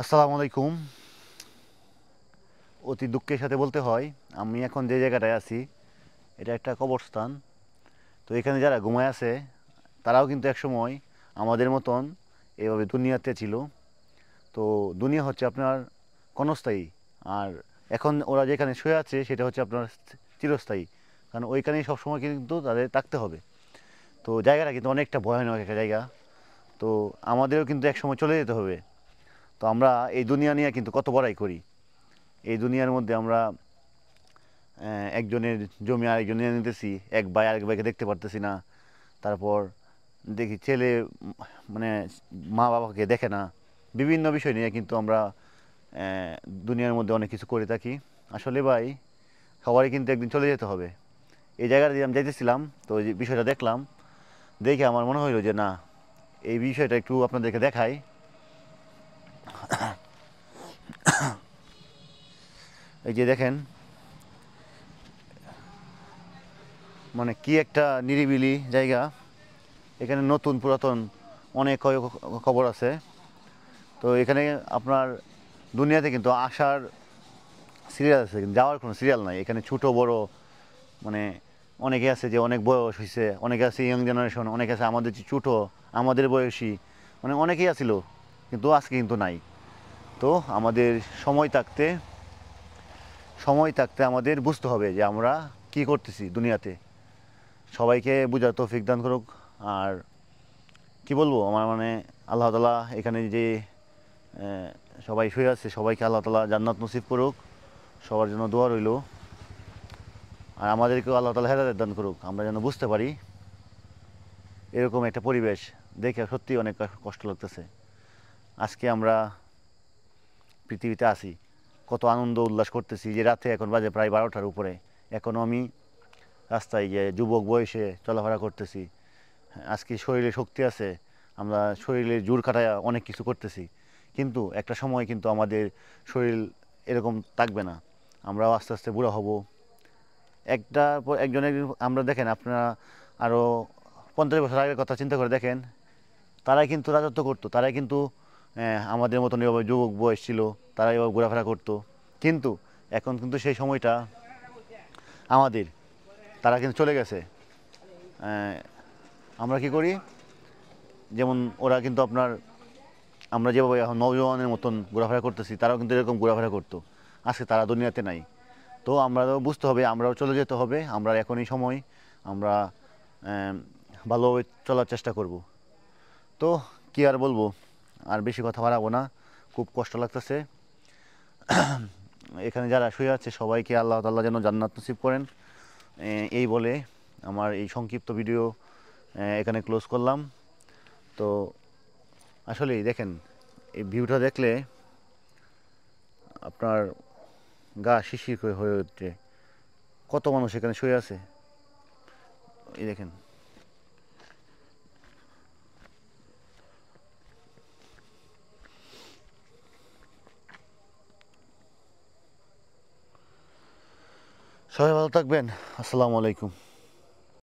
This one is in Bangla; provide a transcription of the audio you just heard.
আসসালামু আলাইকুম। অতি দুঃখের সাথে বলতে হয়, আমি এখন যে জায়গাটায় আছি এটা একটা কবরস্থান। তো এখানে যারা ঘুমায় আছে তারাও কিন্তু একসময় আমাদের মতন এভাবে দুনিয়াতে ছিল। তো দুনিয়া হচ্ছে আপনার ক্ষণস্থায়ী, আর এখন ওরা যেখানে শুয়ে আছে সেটা হচ্ছে আপনার চিরস্থায়ী, কারণ ওইখানেই সবসময় কিন্তু তাদের থাকতে হবে। তো জায়গাটা কিন্তু অনেকটা ভয়ানক একটা জায়গা। তো আমাদেরও কিন্তু একসময় চলে যেতে হবে। তো আমরা এই দুনিয়া নিয়ে কিন্তু কত বড়াই করি। এই দুনিয়ার মধ্যে আমরা একজনের জমি আরেকজন নিয়ে নিতেছি, এক ভাই আরেক ভাইকে দেখতে পারতেছি না। তারপর দেখি ছেলে মানে মা বাবাকে দেখে না। বিভিন্ন বিষয় নিয়ে কিন্তু আমরা দুনিয়ার মধ্যে অনেক কিছু করে থাকি। আসলে ভাই, সবারই কিন্তু একদিন চলে যেতে হবে। এই জায়গাটা দিয়ে আমি যাইতেছিলাম, তো এই বিষয়টা দেখলাম, দেখে আমার মনে হইলো যে না, এই বিষয়টা একটু আপনাদেরকে দেখাই। এই যে দেখেন, মানে কি একটা নিরিবিলি জায়গা। এখানে নতুন পুরাতন অনেক খবর আছে। তো এখানে আপনার দুনিয়াতে কিন্তু আসার সিরিয়াল আছে, কিন্তু যাওয়ার কোনো সিরিয়াল নাই। এখানে ছোট বড় মানে অনেকে আছে যে অনেক বয়স হয়েছে, অনেকে আছে ইয়ং জেনারেশন, অনেকে আছে আমাদের যে ছোটো, আমাদের বয়সী, মানে অনেকেই আছিল, কিন্তু আজকে কিন্তু নাই। তো আমাদের সময় থাকতে সময় থাকতে আমাদের বুঝতে হবে যে আমরা কি করতেছি দুনিয়াতে। সবাইকে বুঝার তৌফিক দান করুক। আর কি বলবো, আমার মানে আল্লাহ তাআলা এখানে যে সবাই শুয়ে আছে, সবাইকে আল্লাহ তাআলা জান্নাত নসিব করুক, সবার জন্য দোয়া রইল। আর আমাদেরকেও আল্লাহ তাআলা হেদায়েত দান করুক, আমরা যেন বুঝতে পারি। এরকম একটা পরিবেশ দেখে সত্যি অনেক কষ্ট লাগতেছে। আজকে আমরা পৃথিবীতে আছি, কত আনন্দ উল্লাস করতেছি, যে রাতে এখন বাজে প্রায় 12টার উপরে, এখনও আমি রাস্তায় যে যুবক বয়সে চলাফেরা করতেছি। আজকে শরীরে শক্তি আছে, আমরা শরীরে জোর খাটায় অনেক কিছু করতেছি। কিন্তু একটা সময় কিন্তু আমাদের শরীর এরকম থাকবে না, আমরাও আস্তে আস্তে বুড়া হব। একটার পর একজনের আমরা দেখেন, আপনারা আরও 50 বছর আগের কথা চিন্তা করে দেখেন, তারাই কিন্তু রাজত্ব করতো, তারাই কিন্তু আমাদের মতন এভাবে যুবক বয়স ছিল, তারাই এভাবে ঘোরাফেরা করতো। কিন্তু এখন কিন্তু সেই সময়টা আমাদের, তারা কিন্তু চলে গেছে। আমরা কি করি, যেমন ওরা কিন্তু আপনার, আমরা যেভাবে এখন নওজওয়ানের মতন ঘোরাফেরা করতেছি, তারাও কিন্তু এরকম ঘোরাফেরা করতো। আজকে তারা দুনিয়াতে নাই। তো আমরাও বুঝতে হবে, আমরাও চলে যেতে হবে। আমরা এখনই সময়, আমরা ভালোভাবে চলার চেষ্টা করব। তো কি আর বলবো, আর বেশি কথা বাড়াবো না, খুব কষ্ট লাগতেছে। এখানে যারা শুয়ে আছে সবাইকে আল্লাহ তাআলা যেন জান্নাত নসিব করেন, এই বলে আমার এই সংক্ষিপ্ত ভিডিও এখানে ক্লোজ করলাম। তো আসলেই দেখেন, এই ভিউটা দেখলে আপনার গা শিরশির করে হয়ে ওঠে। কত মানুষ এখানে শুয়ে আছে, এই দেখেন। সবাই ভালো থাকবেন। আসসালামু আলাইকুম।